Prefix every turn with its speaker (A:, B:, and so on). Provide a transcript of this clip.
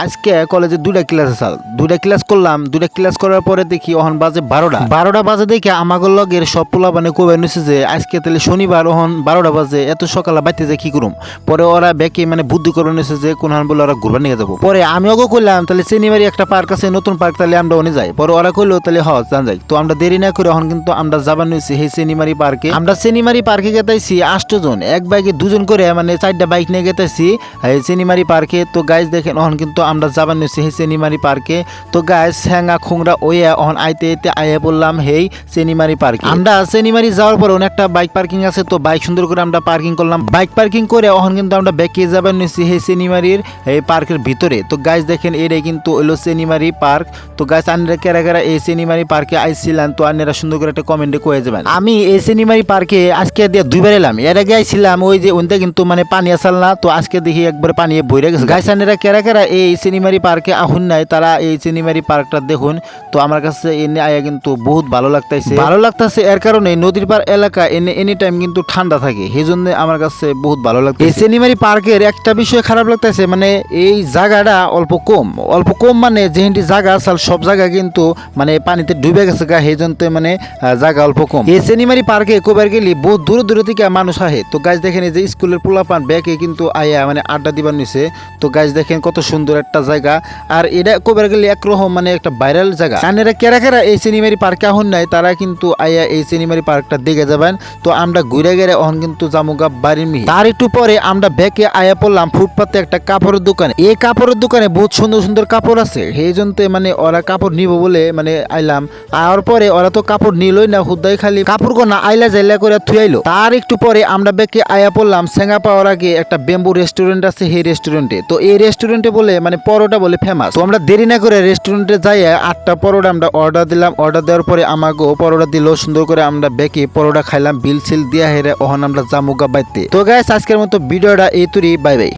A: আজকে কলেজে দুইটা ক্লাস আছে, দুইটা ক্লাস করলাম। দুইটা ক্লাস করার পরে দেখি ওহন বাজে 12টা বাজে দেখে আমাকে লগের সব পোলা মানে কবে নিছে যে আজকে তাহলে শনিবার ওহন 12টা বাজে এত সকালে বাইতে যে কি করুম। পরে ওরা ব্যাকে মানে বুদ্ধি করে নিছে যে কোন হান বলে ওরা ঘুরবার নিয়ে যাবো। পরে আমি ওকে কইলাম তাহলে সিনেমারি একটা পার্ক আছে নতুন পার্ক, তাহলে আমরা ওনে যাই। পরে ওরা কইলো তাহলে জান যাই। তো আমরা দেরি না করে এখন কিন্তু আমরা যাবার নিয়েছি সেই সিনেমারি পার্কে। আমরা সিনেমারি পার্কে গেতাইছি 8 জন, এক বাইকে 2 জন করে মানে 4টা বাইক নিয়ে গেতাইছি এই সিনেমারি পার্কে। তো গাইজ দেখেন এখন কিন্তু আমরা যাবার নিয়েছি সেই সিনেমারি পার্কে। তো গাইজ হ্যাঙ্গা খুংরা ওয়া এখন আইতে আইয়া বললাম হেই সিনেমারি পার্কে। আমরা সিনেমারি যাওয়ার পর একটা বাইক পার্কিং আছে, তো বাইক সুন্দর করে আমরা পার্কিং করলাম। বাইক পার্কিং করে এখন কিন্তু আমরা ব্যাকে যাবার নিয়েছি সেই সিনেমারির এই পার্কের ভিতরে। তো গাইজ দেখেন এটাই কিন্তু হইলো সিনেমারি পার্ক। তো গাইজ আনরা কেরা কেরা এই সিনেমারি পার্কে আইছিলেন তো আনরা সুন্দর করে একটা কমেন্টে কয়ে যাবেন। আমি এই সিনেমারি পার্কে আজকে দিয়ে 2বার এলাম। এর আগে আইছিলাম ওই যে ওইটা কিন্তু মানে পানি আসাল না, তো আজকে দেখি একবার পানি বইরে গেছে। গাইজ আনরা কেরা কেরা এই সিনেমারি পার্কে আহুন নাই তারা এই সিনেমারি পার্কটা দেখুন। তো আমার কাছে এনে আয়া কিন্তু বহুত ভালো লাগতেছে এর কারণে নদীর পার এলাকা এনে এনি টাইম কিন্তু ঠান্ডা থাকে, সেই জন্য আমার কাছে বহুত ভালো লাগছে। এই সিনেমারি পার্কের একটা বিষয় খারাপ লাগতেছে, মানে এই জায়গাটা অল্প কম মানে যেহেতু জায়গা আসাল সব জায়গা কিন্তু মানে পানিতে ডুবে গেছে গা, সেই জন্য মানে জায়গা অল্প কম। এই সিনেমারি পার্কে কবার গেলি বহুত দূর থেকে মানুষ আহে। তো গাছ দেখেন এই যে স্কুলের পোলাপান ব্যাকে কিন্তু আয়া মানে আড্ডা দিবার নিছে। তো গাছ দেখেন কত সুন্দর একটা জায়গা, আর এটা কবার গেলে একরকম মানে একটা ভাইরাল জায়গা। কানেরা কেরা কেরা এই সিনেমারি পার্কে আহুন নাই তারা কিন্তু আয়া এই সিনেমারি পার্কটা দেখে যাবেন। তো আমরা ঘুরে গেলে এখন কিন্তু জামুগা বাড়ির মিহি। তার একটু পরে আমরা ব্যাকে আয়া পড়লাম ফুটপাতে একটা কাপড়ের দোকানে। এই কাপড়ের দোকানে বহুত সুন্দর সুন্দর কাপড় আছে, সেই জন্য মানে ওরা কাপড় নিব বলে মানে আইলাম। আর পরে ওরা তো কাপড় নিলই না, হুদাই খালি কাপড় না আইলা জাইলা করে থুয়াইলো। তার একটু পরে আমরা ব্যাকে আয়া পড়লাম সেঙ্গা পাওয়ার আগে একটা বেম্বু রেস্টুরেন্ট আছে সেই রেস্টুরেন্টে। তো এই রেস্টুরেন্টে বলে মানে পরোটা বলে ফেমাস। তো আমরা দেরি না করে রেস্টুরেন্টে যাই 8টা পরোটা আমরা অর্ডার দিলাম। অর্ডার দেওয়ার পরে আমাকেও পরোটা দিল সুন্দর করে। আমরা ব্যাকে পরোটা খাইলাম, বিল সিল দিয়া হেরে ওখানে আমরা জামুগা বাইতে। তো গাইস আজকের মতো ভিডিওটা এই তুরি, বাই বাই।